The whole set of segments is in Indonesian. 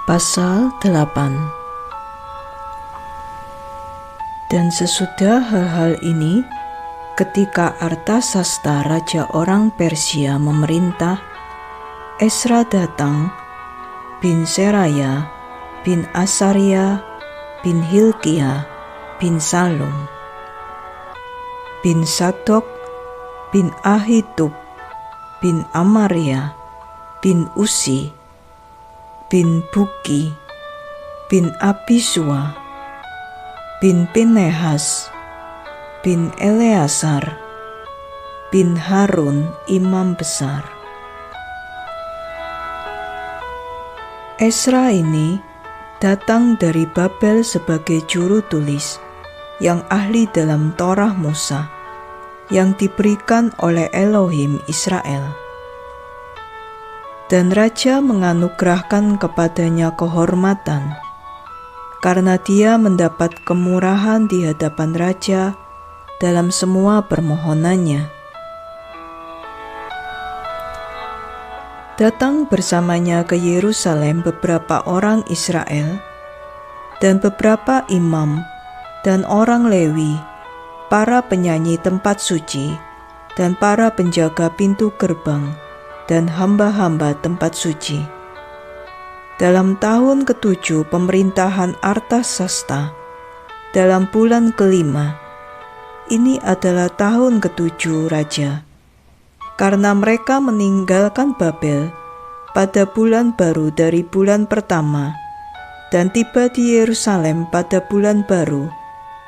Pasal 8. Dan sesudah hal-hal ini, ketika Artasasta raja orang Persia memerintah, Esra datang, bin Seraya, bin Asaria, bin Hilkia, bin Salum, bin Sadok, bin Ahitub, bin Amaria, bin Usi, bin Buki, bin Abisua, bin Pinehas, bin Eleazar, bin Harun imam besar. Esra ini datang dari Babel sebagai juru tulis yang ahli dalam Torah Musa yang diberikan oleh Elohim Israel. Dan raja menganugerahkan kepadanya kehormatan, karena dia mendapat kemurahan di hadapan raja dalam semua permohonannya. Datang bersamanya ke Yerusalem beberapa orang Israel, dan beberapa imam dan orang Lewi, para penyanyi tempat suci, dan para penjaga pintu gerbang, dan hamba-hamba tempat suci. Dalam tahun ke-7 pemerintahan Artasasta, dalam bulan ke-5, ini adalah tahun ke-7 raja, karena mereka meninggalkan Babel pada bulan baru dari bulan pertama, dan tiba di Yerusalem pada bulan baru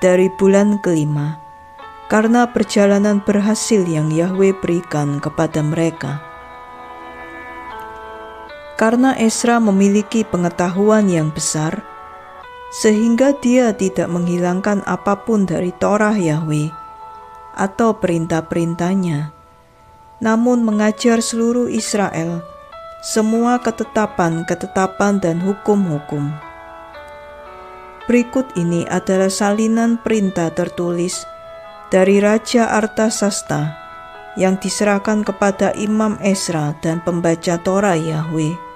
dari bulan ke-5, karena perjalanan berhasil yang Yahwe berikan kepada mereka. Karena Esra memiliki pengetahuan yang besar, sehingga dia tidak menghilangkan apapun dari Torah Yahwe atau perintah-perintahnya, namun mengajar seluruh Israel semua ketetapan-ketetapan dan hukum-hukum. Berikut ini adalah salinan perintah tertulis dari Raja Artasasta yang diserahkan kepada Imam Esra dan pembaca Torah Yahwe.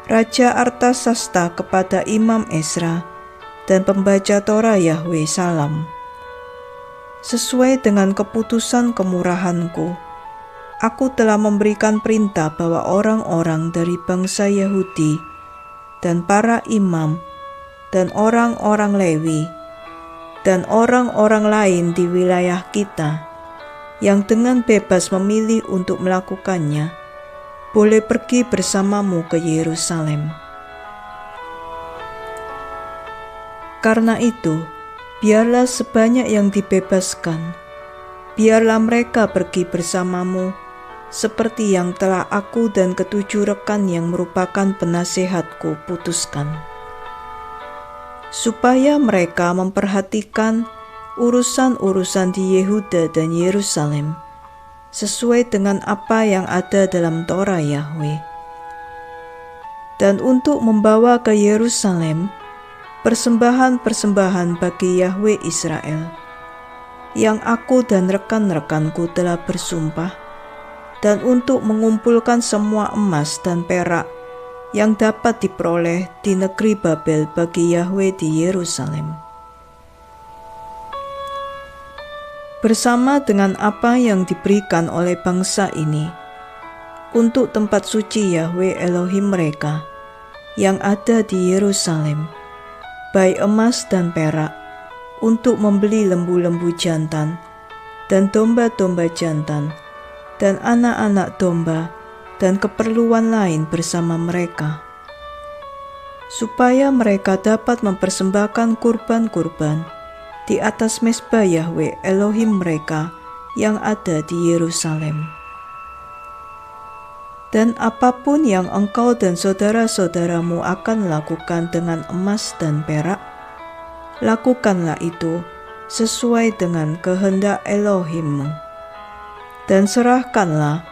Raja Artasasta kepada Imam Esra dan pembaca Torah Yahwe salam. Sesuai dengan keputusan kemurahanku, aku telah memberikan perintah bahwa orang-orang dari bangsa Yahudi dan para imam dan orang-orang Lewi dan orang-orang lain di wilayah kita yang dengan bebas memilih untuk melakukannya, boleh pergi bersamamu ke Yerusalem. Karena itu, biarlah sebanyak yang dibebaskan, biarlah mereka pergi bersamamu, seperti yang telah aku dan ke-7 rekan yang merupakan penasehatku putuskan. Supaya mereka memperhatikan urusan-urusan di Yehuda dan Yerusalem, sesuai dengan apa yang ada dalam Torah Yahwe. Dan untuk membawa ke Yerusalem persembahan-persembahan bagi Yahwe Israel, yang aku dan rekan-rekanku telah bersumpah, dan untuk mengumpulkan semua emas dan perak yang dapat diperoleh di negeri Babel bagi Yahwe di Yerusalem. Bersama dengan apa yang diberikan oleh bangsa ini untuk tempat suci Yahwe Elohim mereka yang ada di Yerusalem, baik emas dan perak, untuk membeli lembu-lembu jantan dan domba-domba jantan dan anak-anak domba dan keperluan lain bersama mereka, supaya mereka dapat mempersembahkan kurban-kurban di atas mezbah Yahwe Elohim mereka yang ada di Yerusalem. Dan apapun yang engkau dan saudara-saudaramu akan lakukan dengan emas dan perak, lakukanlah itu sesuai dengan kehendak Elohimmu. Dan serahkanlah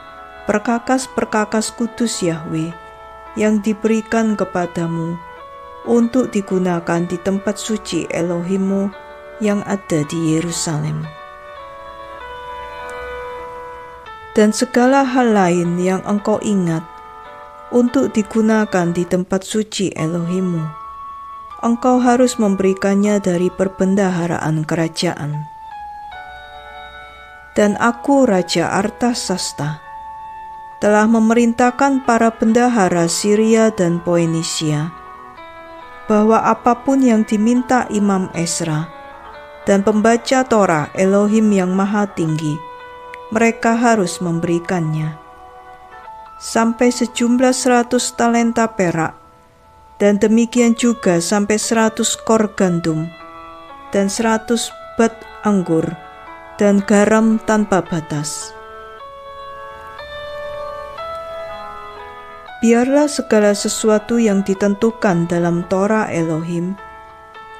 perkakas-perkakas kudus Yahwe yang diberikan kepadamu untuk digunakan di tempat suci Elohimmu yang ada di Yerusalem. Dan segala hal lain yang engkau ingat untuk digunakan di tempat suci Elohimmu. Engkau harus memberikannya dari perbendaharaan kerajaan. Dan aku, Raja Artasasta, telah memerintahkan para bendahara Syria dan Foenisia bahwa apapun yang diminta Imam Ezra dan pembaca Torah Elohim yang Maha Tinggi, mereka harus memberikannya, sampai sejumlah 100 talenta perak, dan demikian juga sampai 100 kor gandum, dan 100 bat anggur, dan garam tanpa batas. Biarlah segala sesuatu yang ditentukan dalam Torah Elohim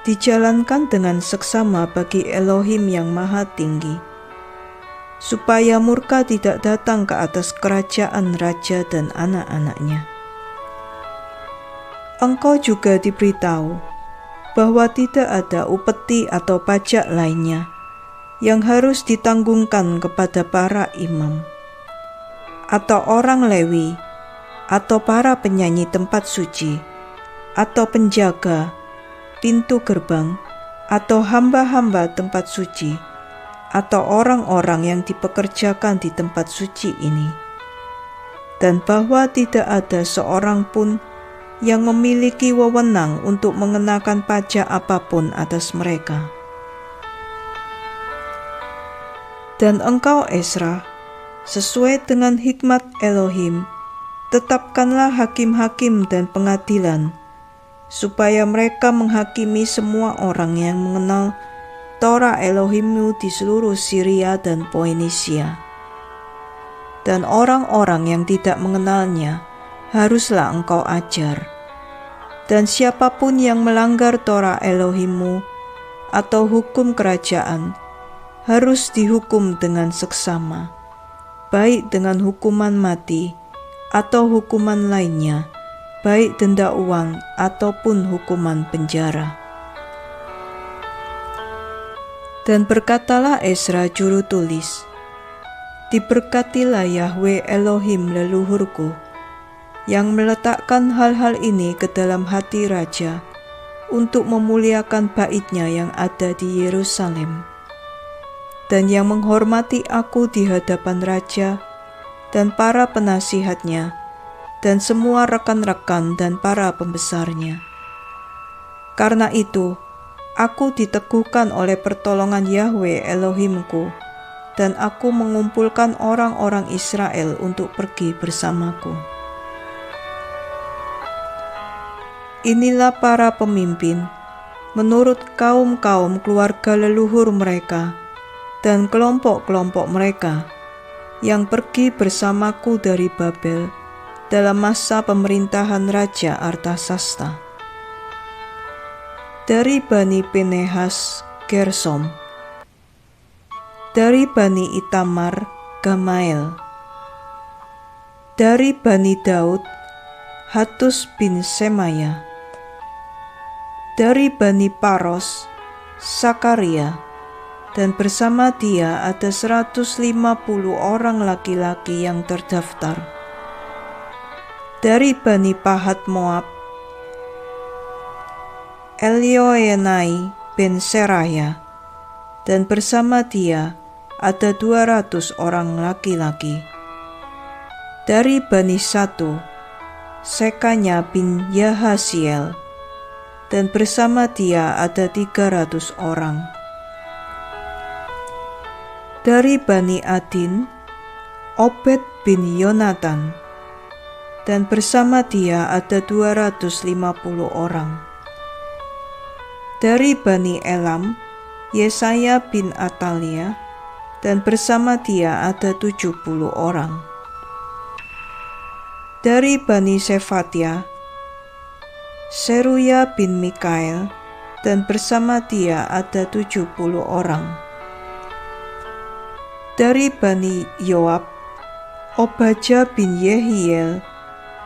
dijalankan dengan seksama bagi Elohim yang Maha Tinggi, supaya murka tidak datang ke atas kerajaan raja dan anak-anaknya. Engkau juga diberitahu bahwa tidak ada upeti atau pajak lainnya yang harus ditanggungkan kepada para imam, atau orang Lewi, atau para penyanyi tempat suci, atau penjaga pintu gerbang, atau hamba-hamba tempat suci, atau orang-orang yang dipekerjakan di tempat suci ini, dan bahwa tidak ada seorang pun yang memiliki wewenang untuk mengenakan pajak apapun atas mereka. Dan engkau, Ezra, sesuai dengan hikmat Elohim, tetapkanlah hakim-hakim dan pengadilan, supaya mereka menghakimi semua orang yang mengenal Torah Elohimmu di seluruh Syria dan Foenisia. Dan orang-orang yang tidak mengenalnya haruslah engkau ajar. Dan siapapun yang melanggar Torah Elohimmu atau hukum kerajaan harus dihukum dengan seksama, baik dengan hukuman mati atau hukuman lainnya, baik denda uang ataupun hukuman penjara. Dan berkatalah Ezra juru tulis, diberkatilah Yahweh Elohim leluhurku, yang meletakkan hal-hal ini ke dalam hati raja untuk memuliakan bait-Nya yang ada di Yerusalem, dan yang menghormati aku di hadapan raja dan para penasihatnya, dan semua rekan-rekan dan para pembesarnya. Karena itu, aku diteguhkan oleh pertolongan Yahweh Elohimku, dan aku mengumpulkan orang-orang Israel untuk pergi bersamaku. Inilah para pemimpin, menurut kaum-kaum keluarga leluhur mereka, dan kelompok-kelompok mereka, yang pergi bersamaku dari Babel dalam masa pemerintahan Raja Artasasta. Dari Bani Pinehas, Gersom. Dari Bani Itamar, Gamael. Dari Bani Daud, Hatus bin Semaya. Dari Bani Paros, Sakaria, dan bersama dia ada 150 orang laki-laki yang terdaftar. Dari Bani Pahat Moab, Elioenai bin Seraya, dan bersama dia ada 200 orang laki-laki. Dari Bani Satu, Sekanya bin Yahasiel, dan bersama dia ada 300 orang. Dari Bani Adin, Obed bin Yonatan, dan bersama dia ada 250 orang. Dari Bani Elam, Yesaya bin Atalia, dan bersama dia ada 70 orang. Dari Bani Sefatia, Seruya bin Mikael, dan bersama dia ada 70 orang. Dari Bani Yoab, Obaja bin Yehiel,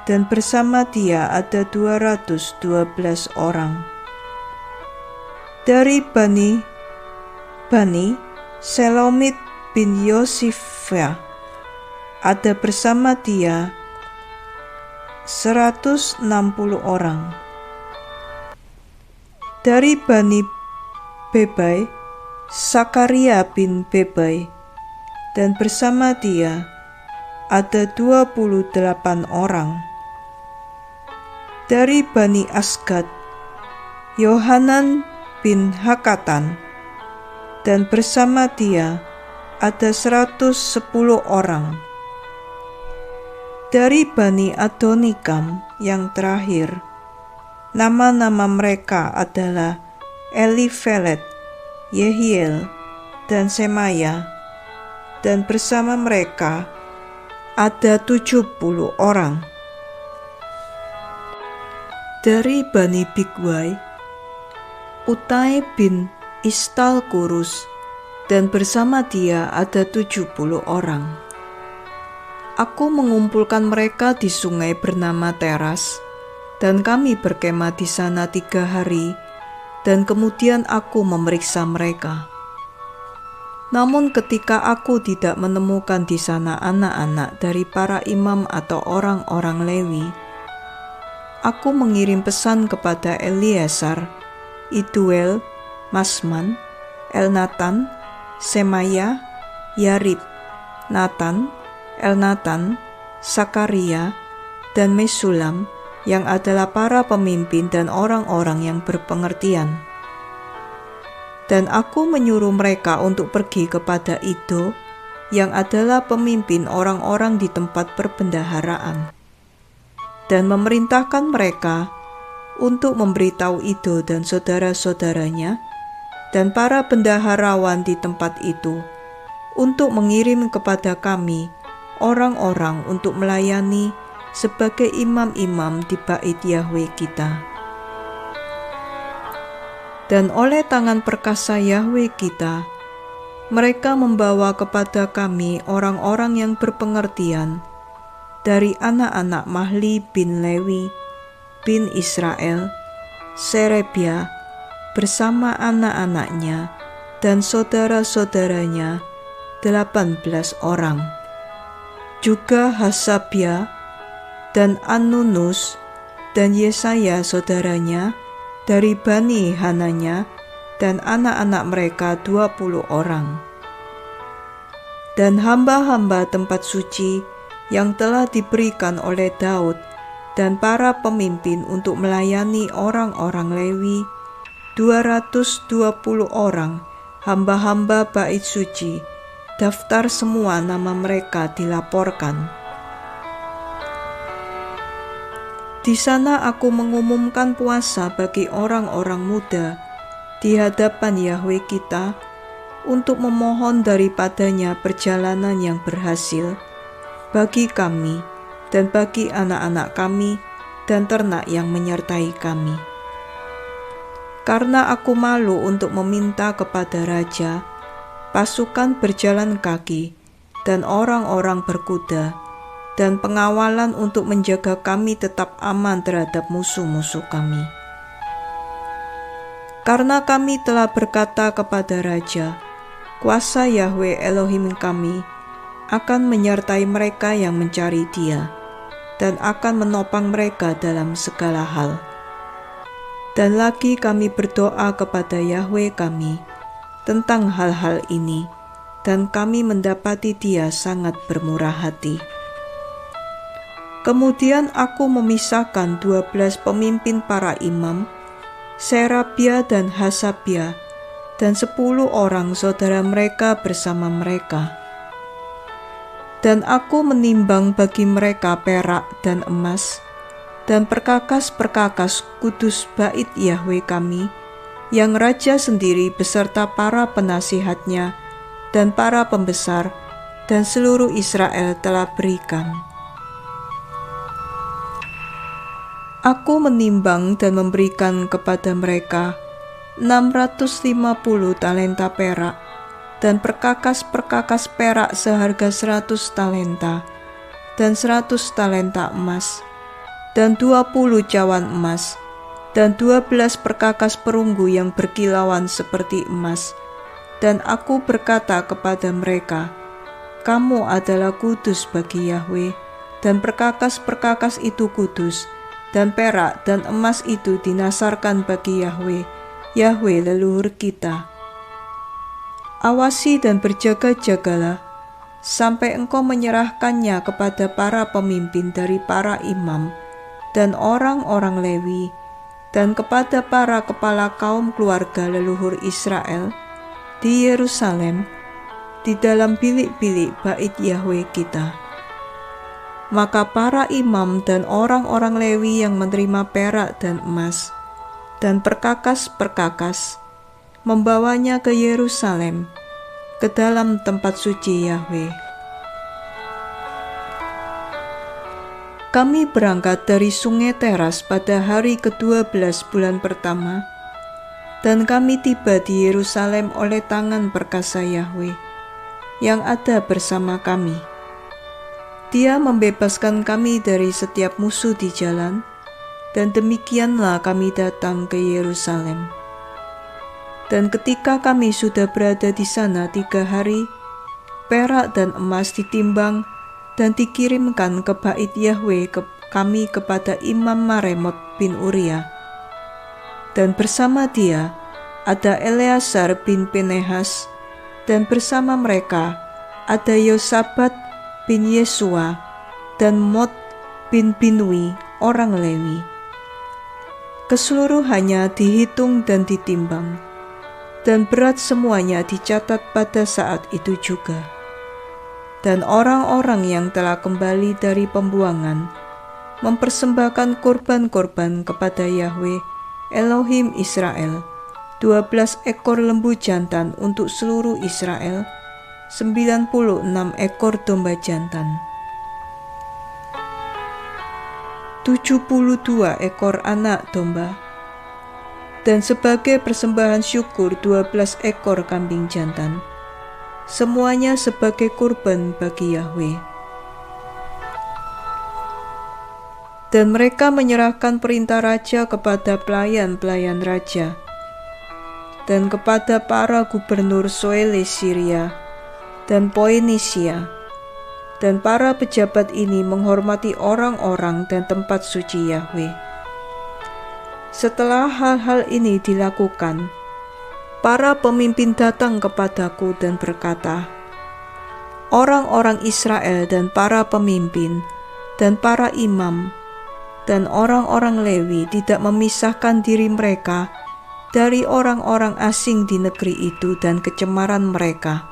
dan bersama dia ada 212 orang. Dari Bani Selomit bin Yosifya, ada bersama dia 160 orang. Dari Bani Bebai, Sakaria bin Bebai, dan bersama dia ada 28 orang. Dari Bani Asgad, Yohanan bin Hakatan, dan bersama dia ada 110 orang. Dari Bani Adonikam yang terakhir, nama-nama mereka adalah Elifelet, Yehiel, dan Semaya, dan bersama mereka ada 70 orang. Dari Bani Bigwai, Utai bin Istal Kurus, dan bersama dia ada 70 orang. Aku mengumpulkan mereka di sungai bernama Teras, dan kami berkemah di sana 3 hari, dan kemudian aku memeriksa mereka. Namun ketika aku tidak menemukan di sana anak-anak dari para imam atau orang-orang Lewi, aku mengirim pesan kepada Eleazar, Iduel, Masman, Elnatan, Semaya, Yarib, Natan, Elnatan, Sakaria, dan Mesulam, yang adalah para pemimpin dan orang-orang yang berpengertian. Dan aku menyuruh mereka untuk pergi kepada Ido, yang adalah pemimpin orang-orang di tempat perbendaharaan, dan memerintahkan mereka untuk memberitahu Ido dan saudara-saudaranya dan para bendaharawan di tempat itu untuk mengirim kepada kami orang-orang untuk melayani sebagai imam-imam di bait Yahwe kita. Dan oleh tangan perkasa Yahwe kita, mereka membawa kepada kami orang-orang yang berpengertian dari anak-anak Mahli bin Lewi bin Israel, Serebia bersama anak-anaknya dan saudara-saudaranya 18 orang. Juga Hasabia dan Anunus dan Yesaya saudaranya dari Bani Hananya dan anak-anak mereka 20 orang. Dan hamba-hamba tempat suci yang telah diberikan oleh Daud dan para pemimpin untuk melayani orang-orang Lewi, 220 orang hamba-hamba bait suci. Daftar semua nama mereka dilaporkan. Di sana aku mengumumkan puasa bagi orang-orang muda di hadapan Yahwe kita untuk memohon daripadanya perjalanan yang berhasil bagi kami dan bagi anak-anak kami dan ternak yang menyertai kami. Karena aku malu untuk meminta kepada raja, pasukan berjalan kaki, dan orang-orang berkuda, dan pengawalan untuk menjaga kami tetap aman terhadap musuh-musuh kami. Karena kami telah berkata kepada raja, kuasa Yahwe Elohim kami akan menyertai mereka yang mencari Dia, dan akan menopang mereka dalam segala hal. Dan lagi kami berdoa kepada Yahwe kami tentang hal-hal ini, dan kami mendapati Dia sangat bermurah hati. Kemudian aku memisahkan 12 pemimpin para imam, Serabia dan Hasabia, dan 10 orang saudara mereka bersama mereka. Dan aku menimbang bagi mereka perak dan emas, dan perkakas-perkakas kudus bait Yahwe kami, yang raja sendiri beserta para penasihatnya dan para pembesar dan seluruh Israel telah berikan. Aku menimbang dan memberikan kepada mereka 650 talenta perak dan perkakas-perkakas perak seharga 100 talenta dan 100 talenta emas dan 20 cawan emas dan 12 perkakas perunggu yang berkilauan seperti emas. Dan aku berkata kepada mereka, kamu adalah kudus bagi Yahwe, dan perkakas-perkakas itu kudus, dan perak dan emas itu dinasarkan bagi Yahwe, Yahwe leluhur kita. Awasi dan berjaga-jagalah, sampai engkau menyerahkannya kepada para pemimpin dari para imam dan orang-orang Lewi, dan kepada para kepala kaum keluarga leluhur Israel di Yerusalem, di dalam bilik-bilik bait Yahwe kita. Maka para imam dan orang-orang Lewi yang menerima perak dan emas dan perkakas-perkakas membawanya ke Yerusalem, ke dalam tempat suci Yahwe. Kami berangkat dari Sungai Teras pada hari ke-12 bulan pertama, dan kami tiba di Yerusalem oleh tangan perkasa Yahwe yang ada bersama kami. Dia membebaskan kami dari setiap musuh di jalan, dan demikianlah kami datang ke Yerusalem. Dan ketika kami sudah berada di sana 3 hari, perak dan emas ditimbang dan dikirimkan ke bait Yahwe kami kepada Imam Maremot bin Uria. Dan bersama dia ada Eleazar bin Pinehas, dan bersama mereka ada Yosabat bin Yesua dan Mot bin Binui orang Lewi. Keseluruhannya dihitung dan ditimbang, dan berat semuanya dicatat pada saat itu juga. Dan orang-orang yang telah kembali dari pembuangan mempersembahkan korban-korban kepada Yahwe Elohim Israel, 12 ekor lembu jantan untuk seluruh Israel, 96 ekor domba jantan, 72 ekor anak domba, dan sebagai persembahan syukur 12 ekor kambing jantan, semuanya sebagai kurban bagi Yahwe. Dan mereka menyerahkan perintah raja kepada pelayan-pelayan raja, dan kepada para gubernur Soele Syria dan Poenisia, dan para pejabat ini menghormati orang-orang dan tempat suci Yahwe. Setelah hal-hal ini dilakukan, para pemimpin datang kepadaku dan berkata, orang-orang Israel dan para pemimpin dan para imam dan orang-orang Lewi tidak memisahkan diri mereka dari orang-orang asing di negeri itu dan kecemaran mereka,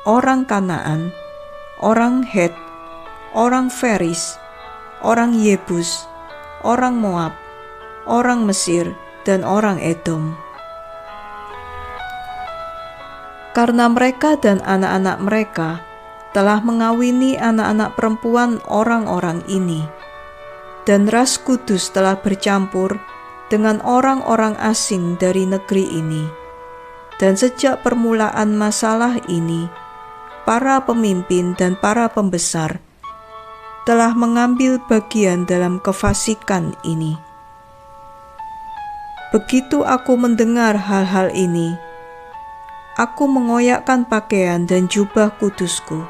orang Kanaan, orang Het, orang Feris, orang Yebus, orang Moab, orang Mesir, dan orang Edom. Karena mereka dan anak-anak mereka telah mengawini anak-anak perempuan orang-orang ini, dan ras kudus telah bercampur dengan orang-orang asing dari negeri ini. Dan sejak permulaan masalah ini, para pemimpin dan para pembesar telah mengambil bagian dalam kefasikan ini. Begitu aku mendengar hal-hal ini, aku mengoyakkan pakaian dan jubah kudusku,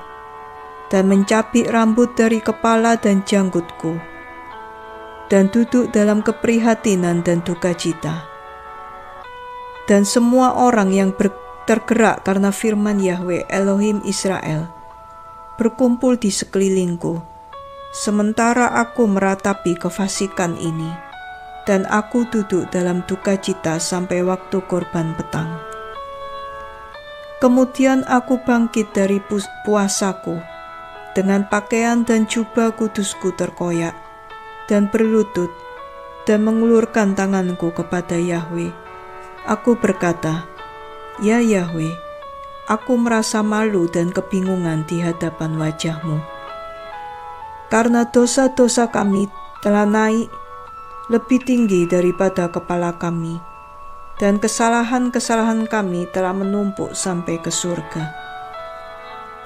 dan mencabik rambut dari kepala dan janggutku, dan duduk dalam keprihatinan dan duka cita. Dan semua orang yang tergerak karena firman Yahwe Elohim Israel berkumpul di sekelilingku, sementara aku meratapi kefasikan ini, dan aku duduk dalam duka cita sampai waktu korban petang. Kemudian aku bangkit dari puasaku dengan pakaian dan jubah kudusku terkoyak, dan berlutut, dan mengulurkan tanganku kepada Yahwe. Aku berkata, ya Yahwe, aku merasa malu dan kebingungan di hadapan wajah-Mu. Karena dosa-dosa kami telah naik lebih tinggi daripada kepala kami, dan kesalahan-kesalahan kami telah menumpuk sampai ke surga.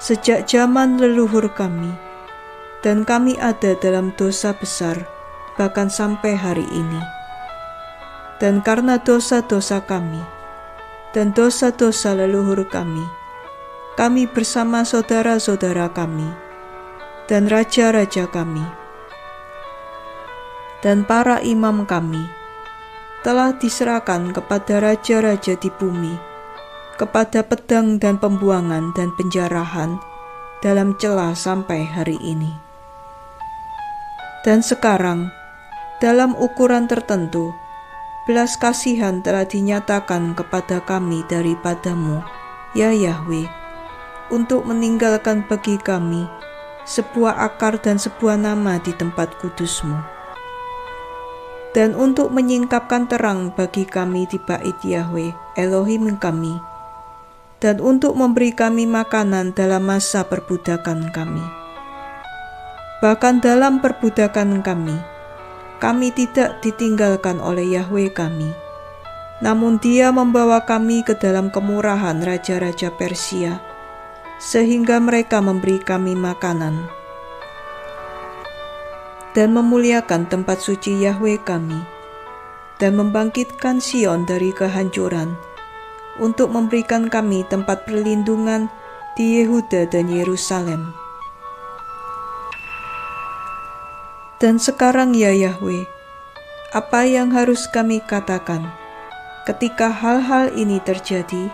Sejak zaman leluhur kami, dan kami ada dalam dosa besar, bahkan sampai hari ini. Dan karena dosa-dosa kami, dan dosa-dosa leluhur kami bersama saudara-saudara kami, dan raja-raja kami, dan para imam kami telah diserahkan kepada raja-raja di bumi, kepada pedang dan pembuangan dan penjarahan dalam celah sampai hari ini. Dan sekarang, dalam ukuran tertentu, belas kasihan telah dinyatakan kepada kami daripadamu, ya Yahweh, untuk meninggalkan bagi kami sebuah akar dan sebuah nama di tempat kudus-Mu, dan untuk menyingkapkan terang bagi kami di bait Yahweh Elohim kami, dan untuk memberi kami makanan dalam masa perbudakan kami. Bahkan dalam perbudakan kami tidak ditinggalkan oleh Yahweh kami, namun Dia membawa kami ke dalam kemurahan raja-raja Persia, sehingga mereka memberi kami makanan dan memuliakan tempat suci Yahweh kami, dan membangkitkan Sion dari kehancuran, untuk memberikan kami tempat perlindungan di Yehuda dan Yerusalem. Dan sekarang ya Yahweh, apa yang harus kami katakan ketika hal-hal ini terjadi?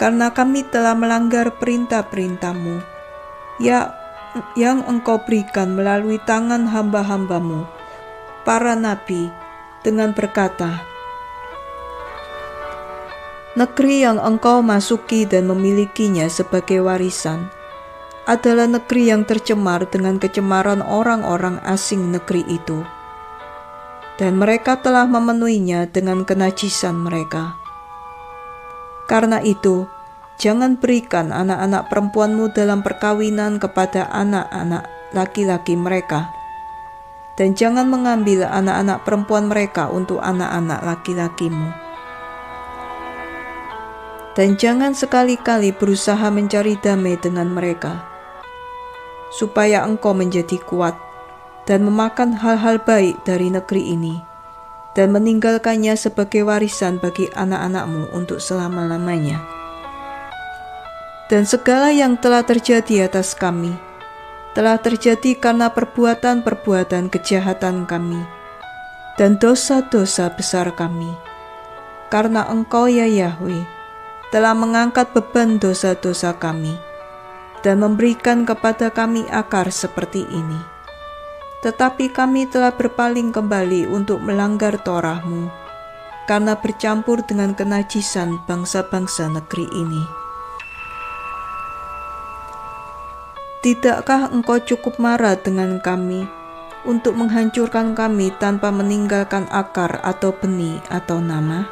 Karena kami telah melanggar perintah-perintah-Mu, yang Engkau berikan melalui tangan hamba-hamba-Mu, para nabi, dengan berkata, negeri yang Engkau masuki dan memilikinya sebagai warisan adalah negeri yang tercemar dengan kecemaran orang-orang asing negeri itu, dan mereka telah memenuhinya dengan kenajisan mereka. Karena itu, jangan berikan anak-anak perempuanmu dalam perkawinan kepada anak-anak laki-laki mereka, dan jangan mengambil anak-anak perempuan mereka untuk anak-anak laki-lakimu. Dan jangan sekali-kali berusaha mencari damai dengan mereka, supaya engkau menjadi kuat dan memakan hal-hal baik dari negeri ini, dan meninggalkannya sebagai warisan bagi anak-anakmu untuk selama-lamanya. Dan segala yang telah terjadi atas kami, telah terjadi karena perbuatan-perbuatan kejahatan kami, dan dosa-dosa besar kami. Karena Engkau ya Yahweh, telah mengangkat beban dosa-dosa kami, dan memberikan kepada kami akar seperti ini. Tetapi kami telah berpaling kembali untuk melanggar Torah-Mu, karena bercampur dengan kenajisan bangsa-bangsa negeri ini. Tidakkah Engkau cukup marah dengan kami untuk menghancurkan kami tanpa meninggalkan akar atau benih atau nama?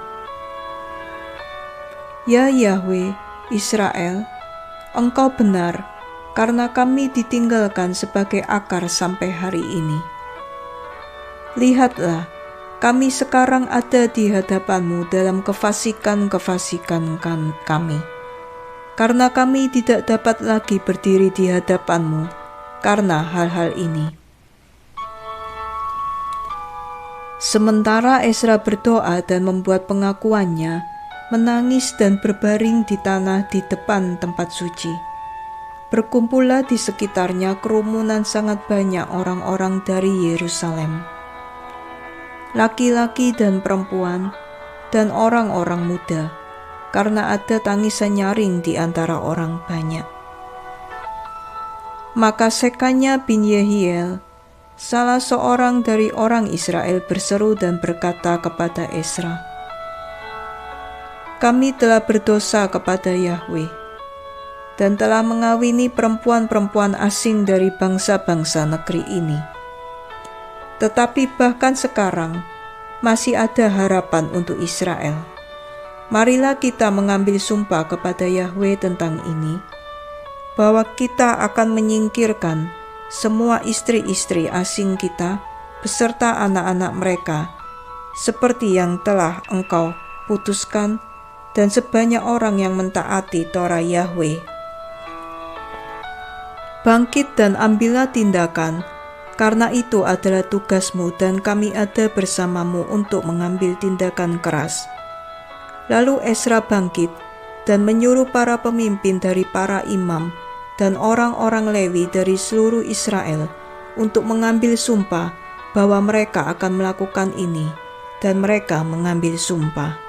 Ya Yahweh, Israel, Engkau benar, karena kami ditinggalkan sebagai akar sampai hari ini. Lihatlah, kami sekarang ada di hadapan-Mu dalam kefasikan-kefasikan kami, karena kami tidak dapat lagi berdiri di hadapan-Mu karena hal-hal ini. Sementara Ezra berdoa dan membuat pengakuannya, menangis dan berbaring di tanah di depan tempat suci, berkumpullah di sekitarnya kerumunan sangat banyak orang-orang dari Yerusalem, laki-laki dan perempuan, dan orang-orang muda, karena ada tangisan nyaring di antara orang banyak. Maka Sekanya bin Yehiel, salah seorang dari orang Israel, berseru dan berkata kepada Ezra, kami telah berdosa kepada Yahweh, dan telah mengawini perempuan-perempuan asing dari bangsa-bangsa negeri ini. Tetapi bahkan sekarang masih ada harapan untuk Israel. Marilah kita mengambil sumpah kepada Yahweh tentang ini, bahwa kita akan menyingkirkan semua istri-istri asing kita beserta anak-anak mereka, seperti yang telah Engkau putuskan, dan sebanyak orang yang mentaati Torah Yahweh. Bangkit dan ambillah tindakan, karena itu adalah tugas-Mu dan kami ada bersamamu untuk mengambil tindakan keras. Lalu Ezra bangkit dan menyuruh para pemimpin dari para imam dan orang-orang Lewi dari seluruh Israel untuk mengambil sumpah bahwa mereka akan melakukan ini, dan mereka mengambil sumpah.